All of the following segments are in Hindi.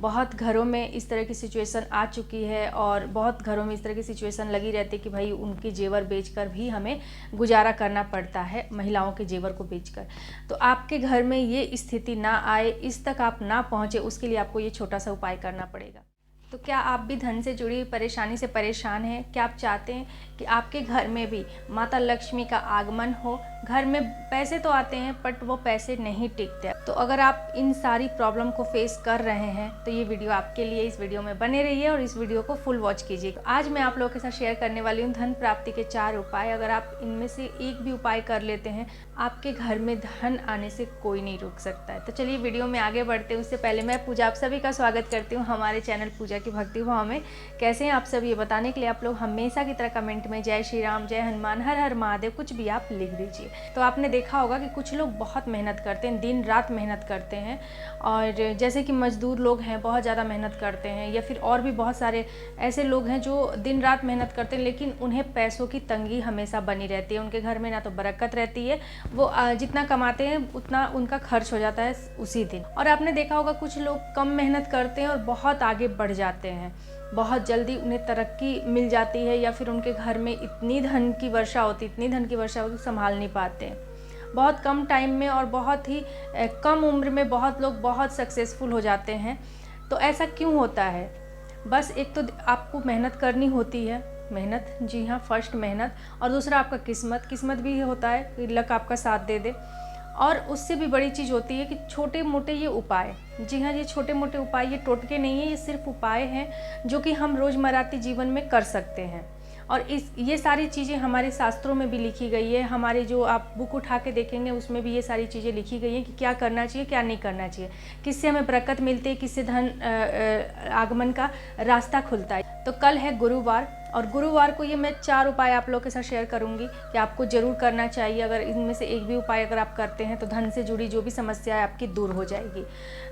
बहुत घरों में इस तरह की सिचुएशन आ चुकी है और बहुत घरों में इस तरह की सिचुएशन लगी रहती है कि भाई उनके जेवर बेचकर भी हमें गुजारा करना पड़ता है, महिलाओं के जेवर को बेचकर। तो आपके घर में ये स्थिति ना आए, इस तक आप ना पहुँचे, उसके लिए आपको ये छोटा सा उपाय करना पड़ेगा। तो क्या आप भी धन से जुड़ी हुई परेशानी से परेशान हैं? क्या आप चाहते हैं कि आपके घर में भी माता लक्ष्मी का आगमन हो? घर में पैसे तो आते हैं बट वो पैसे नहीं टिकते। तो अगर आप इन सारी प्रॉब्लम को फेस कर रहे हैं तो ये वीडियो आपके लिए, इस वीडियो में बने रहिए और इस वीडियो को फुल वॉच कीजिए। तो आज मैं आप लोगों के साथ शेयर करने वाली हूँ धन प्राप्ति के 4 उपाय। अगर आप इनमें से एक भी उपाय कर लेते हैं, आपके घर में धन आने से कोई नहीं रोक सकता है। तो चलिए वीडियो में आगे बढ़ते हैं। उससे पहले मैं पूजा आप सभी का स्वागत करती हूँ हमारे चैनल पूजा की भक्ति भाव में। कैसे हैं आप सब ये बताने के लिए आप लोग हमेशा की तरह कमेंट में जय श्री राम, जय हनुमान, हर हर महादेव कुछ भी आप लिख दीजिए। तो आपने देखा होगा कि कुछ लोग बहुत मेहनत करते हैं, दिन रात मेहनत करते हैं, और जैसे कि मजदूर लोग हैं बहुत ज़्यादा मेहनत करते हैं, या फिर और भी बहुत सारे ऐसे लोग हैं जो दिन रात मेहनत करते हैं लेकिन उन्हें पैसों की तंगी हमेशा बनी रहती है। उनके घर में ना तो बरकत रहती है, वो जितना कमाते हैं उतना उनका खर्च हो जाता है उसी दिन। और आपने देखा होगा कुछ लोग कम मेहनत करते हैं और बहुत आगे बढ़ जाते हैं, बहुत जल्दी उन्हें तरक्की मिल जाती है, या फिर उनके घर में इतनी धन की वर्षा होती संभाल नहीं पाते हैं। बहुत कम टाइम में और बहुत ही कम उम्र में बहुत लोग बहुत सक्सेसफुल हो जाते हैं। तो ऐसा क्यों होता है? बस एक तो आपको मेहनत करनी होती है, मेहनत, जी हाँ, फर्स्ट मेहनत, और दूसरा आपका किस्मत भी होता है कि लक आपका साथ दे दे। और उससे भी बड़ी चीज़ होती है कि छोटे मोटे ये उपाय, जी हाँ, ये छोटे मोटे उपाय, ये टोटके नहीं है, ये सिर्फ उपाय हैं जो कि हम रोज़मर्रा जीवन में कर सकते हैं। और ये सारी चीज़ें हमारे शास्त्रों में भी लिखी गई है। हमारे जो आप बुक उठा के देखेंगे उसमें भी ये सारी चीज़ें लिखी गई हैं कि क्या करना चाहिए, क्या नहीं करना चाहिए, किससे हमें बरकत मिलती है, किससे धन आगमन का रास्ता खुलता है। तो कल है गुरुवार, और गुरुवार को ये मैं 4 उपाय आप लोगों के साथ शेयर करूंगी कि आपको ज़रूर करना चाहिए। अगर इनमें से एक भी उपाय अगर आप करते हैं तो धन से जुड़ी जो भी समस्या है आपकी दूर हो जाएगी।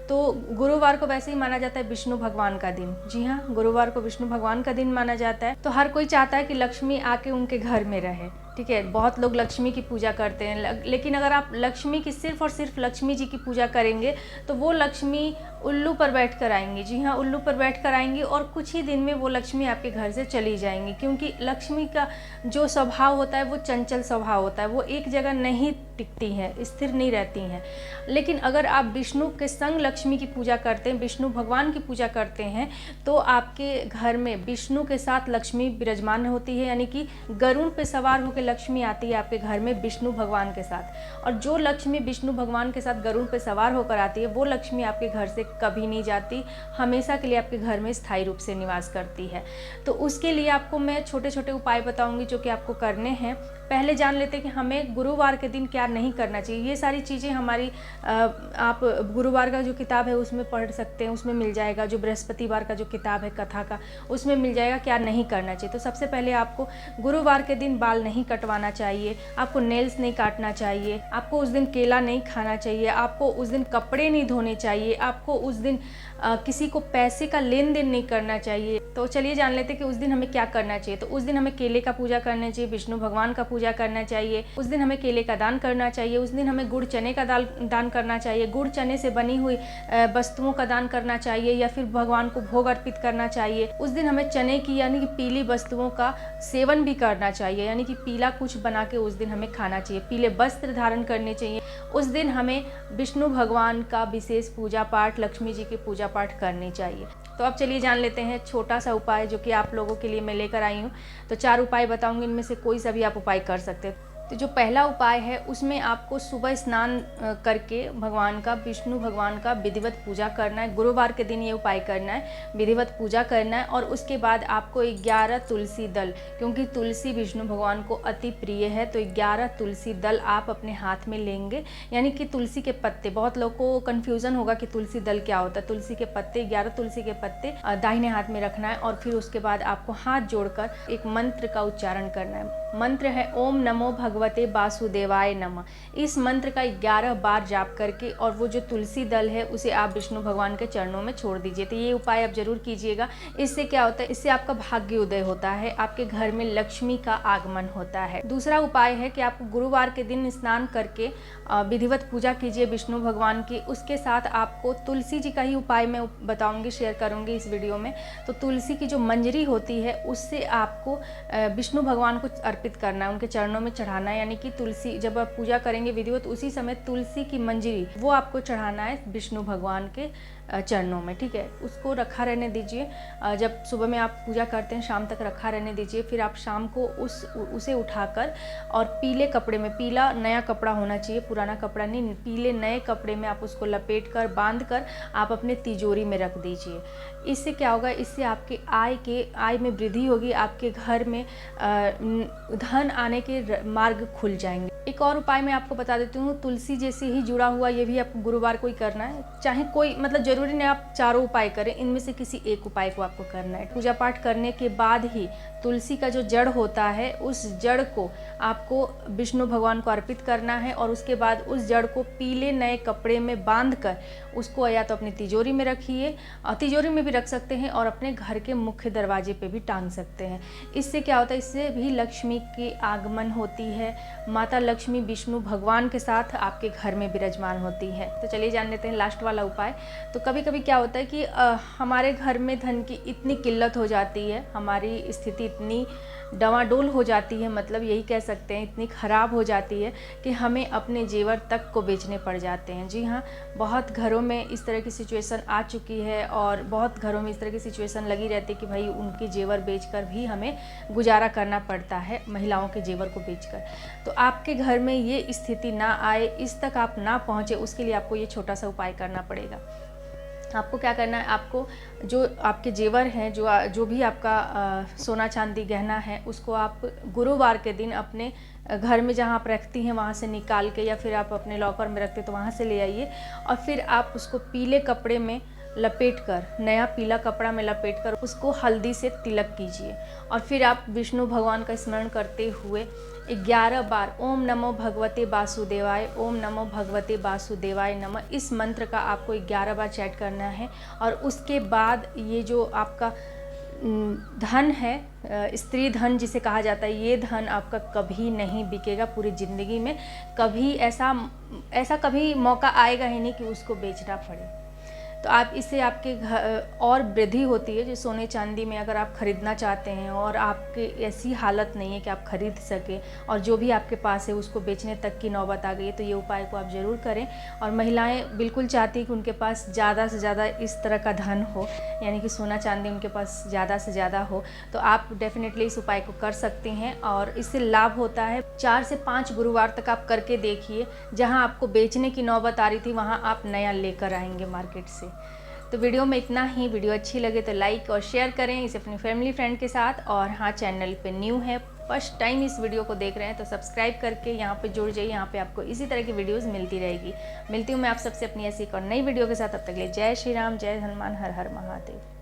तो गुरुवार को वैसे ही माना जाता है विष्णु भगवान का दिन। जी हाँ, गुरुवार को विष्णु भगवान का दिन माना जाता है। तो हर कोई चाहता है कि लक्ष्मी आके उनके घर में रहे, ठीक है। बहुत लोग लक्ष्मी की पूजा करते हैं, लेकिन अगर आप लक्ष्मी की सिर्फ और सिर्फ लक्ष्मी जी की पूजा करेंगे तो वो लक्ष्मी उल्लू पर बैठ कर आएंगी। जी हाँ, उल्लू पर बैठ कर आएंगी और कुछ ही दिन में वो लक्ष्मी आपके घर से चली जाएंगी, क्योंकि लक्ष्मी का जो स्वभाव होता है वो चंचल स्वभाव होता है, वो एक जगह नहीं टिकती हैं, स्थिर नहीं रहती हैं। लेकिन अगर आप विष्णु के संग लक्ष्मी की पूजा करते हैं, विष्णु भगवान की पूजा करते हैं, तो आपके घर में विष्णु के साथ लक्ष्मी विराजमान होती है, यानी कि गरुड़ पे सवार होकर लक्ष्मी आती है आपके घर में विष्णु भगवान के साथ। और जो लक्ष्मी विष्णु भगवान के साथ गरुड़ पे सवार होकर आती है वो लक्ष्मी आपके घर से कभी नहीं जाती, हमेशा के लिए आपके घर में स्थायी रूप से निवास करती है। तो उसके लिए आपको मैं छोटे छोटे उपाय बताऊंगी जो कि आपको करने हैं। पहले जान लेते हैं कि हमें गुरुवार के दिन क्या नहीं करना चाहिए। ये सारी चीज़ें हमारी आप गुरुवार का जो किताब है उसमें पढ़ सकते हैं, उसमें मिल जाएगा। जो बृहस्पतिवार का जो किताब है कथा का, उसमें मिल जाएगा क्या नहीं करना चाहिए। तो सबसे पहले आपको गुरुवार के दिन बाल नहीं कटवाना चाहिए, आपको नेल्स नहीं काटना चाहिए, आपको उस दिन केला नहीं खाना चाहिए, आपको उस दिन कपड़े नहीं धोने चाहिए, आपको उस दिन किसी को पैसे का लेन देन नहीं करना चाहिए। तो चलिए जान लेते हैं कि उस दिन हमें क्या करना चाहिए। तो उस दिन हमें केले का पूजा करना चाहिए, विष्णु भगवान का पूजा करना चाहिए, उस दिन हमें केले का दान करना चाहिए, उस दिन हमें गुड़ चने का दान करना चाहिए, गुड़ चने से बनी हुई वस्तुओं का दान करना चाहिए, या फिर भगवान को भोग अर्पित करना चाहिए। उस दिन हमें चने की यानी कि पीली वस्तुओं का सेवन भी करना चाहिए, यानी कि पीला कुछ बना के उस दिन हमें खाना चाहिए, पीले वस्त्र धारण करने चाहिए। उस दिन हमें विष्णु भगवान का विशेष पूजा पाठ, लक्ष्मी जी की पूजा पाठ करनी चाहिए। तो अब चलिए जान लेते हैं छोटा सा उपाय जो कि आप लोगों के लिए मैं लेकर आई हूँ। तो 4 उपाय बताऊंगी, इनमें से कोई सा भी आप उपाय कर सकते हैं। तो जो पहला उपाय है उसमें आपको सुबह स्नान करके भगवान का, विष्णु भगवान का विधिवत पूजा करना है। गुरुवार के दिन ये उपाय करना है, विधिवत पूजा करना है। और उसके बाद आपको 11 तुलसी दल, क्योंकि तुलसी विष्णु भगवान को अति प्रिय है, तो 11 तुलसी दल आप अपने हाथ में लेंगे, यानी कि तुलसी के पत्ते। बहुत लोगों को कन्फ्यूज़न होगा कि तुलसी दल क्या होता है। तुलसी के पत्ते, 11 तुलसी के पत्ते दाहिने हाथ में रखना है, और फिर उसके बाद आपको हाथ जोड़कर एक मंत्र का उच्चारण करना है। मंत्र है ओम नमो भगवते वासुदेवाय नमः। इस मंत्र का 11 बार जाप करके और वो जो तुलसी दल है उसे आप विष्णु भगवान के चरणों में छोड़ दीजिए। तो ये उपाय आप जरूर कीजिएगा। इससे क्या होता है, इससे आपका भाग्य उदय होता है, आपके घर में लक्ष्मी का आगमन होता है। दूसरा उपाय है कि आप गुरुवार के दिन स्नान करके विधिवत पूजा कीजिए विष्णु भगवान की। उसके साथ आपको तुलसी जी का ही उपाय मैं बताऊंगी, शेयर करूंगी इस वीडियो में। तो तुलसी की जो मंजरी होती है उससे आपको विष्णु भगवान को अर्पित करना है, उनके चरणों में चढ़ाना है। यानी कि तुलसी जब आप पूजा करेंगे विधिवत, उसी समय तुलसी की मंजरी वो आपको चढ़ाना है विष्णु भगवान के चरणों में, ठीक है। उसको रखा रहने दीजिए। जब सुबह में आप पूजा करते हैं शाम तक रखा रहने दीजिए। फिर आप शाम को उसे उठाकर और पीले कपड़े में, पीला नया कपड़ा होना चाहिए, पुराना कपड़ा नहीं, पीले नए कपड़े में आप उसको लपेट कर बांध कर आप अपने तिजोरी में रख दीजिए। इससे क्या होगा, इससे आपके आय में वृद्धि होगी, आपके घर में धन आने के मार्ग खुल जाएंगे। एक और उपाय मैं आपको बता देती हूँ, तुलसी जैसे ही जुड़ा हुआ ये भी आपको गुरुवार को ही करना है। चाहे कोई, मतलब जरूरी नहीं आप चारों उपाय करें, इनमें से किसी एक उपाय को आपको करना है। पूजा पाठ करने के बाद ही तुलसी का जो जड़ होता है उस जड़ को आपको विष्णु भगवान को अर्पित करना है और उसके बाद उस जड़ को पीले नए कपड़े में बांध कर उसको या तो अपनी तिजोरी में रखिए, तिजोरी में भी रख सकते हैं और अपने घर के मुख्य दरवाजे पे भी टांग सकते हैं। इससे क्या होता है, इससे भी लक्ष्मी की आगमन होती है। माता लक्ष्मी विष्णु भगवान के साथ आपके घर में विराजमान होती है। तो चलिए जान लेते हैं लास्ट वाला उपाय। तो कभी कभी क्या होता है कि हमारे घर में धन की इतनी किल्लत हो जाती है, हमारी स्थिति इतनी डवाडोल हो जाती है, मतलब यही कह सकते हैं इतनी ख़राब हो जाती है कि हमें अपने जेवर तक को बेचने पड़ जाते हैं। जी हाँ, बहुत घरों में इस तरह की सिचुएशन आ चुकी है और बहुत घरों में इस तरह की सिचुएशन लगी रहती है कि भाई उनके जेवर बेचकर भी हमें गुजारा करना पड़ता है, महिलाओं के जेवर को बेचकर। तो आपके घर में ये स्थिति ना आए, इस तक आप ना पहुँचे, उसके लिए आपको ये छोटा सा उपाय करना पड़ेगा। आपको क्या करना है, आपको जो आपके जेवर हैं, जो भी आपका सोना चांदी गहना है, उसको आप गुरुवार के दिन अपने घर में जहाँ आप रखती हैं वहाँ से निकाल के, या फिर आप अपने लॉकर में रखते तो वहाँ से ले आइए और फिर आप उसको पीले कपड़े में लपेट कर, नया पीला कपड़ा में लपेट कर उसको हल्दी से तिलक कीजिए और फिर आप विष्णु भगवान का स्मरण करते हुए 11 बार ओम नमो भगवते वासुदेवाय, ओम नमो भगवते वासुदेवाय नमः, इस मंत्र का आपको 11 बार चैट करना है। और उसके बाद ये जो आपका धन है, स्त्री धन जिसे कहा जाता है, ये धन आपका कभी नहीं बिकेगा पूरी ज़िंदगी में। कभी ऐसा कभी मौका आएगा ही नहीं कि उसको बेचना पड़े। तो आप इससे आपके घर और वृद्धि होती है। जो सोने चांदी में अगर आप ख़रीदना चाहते हैं और आपके ऐसी हालत नहीं है कि आप ख़रीद सकें और जो भी आपके पास है उसको बेचने तक की नौबत आ गई है, तो ये उपाय को आप ज़रूर करें। और महिलाएं बिल्कुल चाहती हैं कि उनके पास ज़्यादा से ज़्यादा इस तरह का धन हो, यानी कि सोना चांदी उनके पास ज़्यादा से ज़्यादा हो। तो आप डेफिनेटली इस उपाय को कर सकती हैं और इससे लाभ होता है। 4 से 5 गुरुवार तक आप करके देखिए, जहाँ आपको बेचने की नौबत आ रही थी वहाँ आप नया लेकर आएंगे मार्केट से। तो वीडियो में इतना ही। वीडियो अच्छी लगे तो लाइक और शेयर करें इसे अपनी फैमिली फ्रेंड के साथ। और हाँ, चैनल पे न्यू है, फर्स्ट टाइम इस वीडियो को देख रहे हैं तो सब्सक्राइब करके यहाँ पे जुड़ जाइए। यहाँ पे आपको इसी तरह की वीडियोस मिलती रहेगी। मिलती हूँ मैं आप सबसे अपनी ऐसी एक और नई वीडियो के साथ। तब तक के लिए जय श्री राम, जय हनुमान, हर हर महादेव।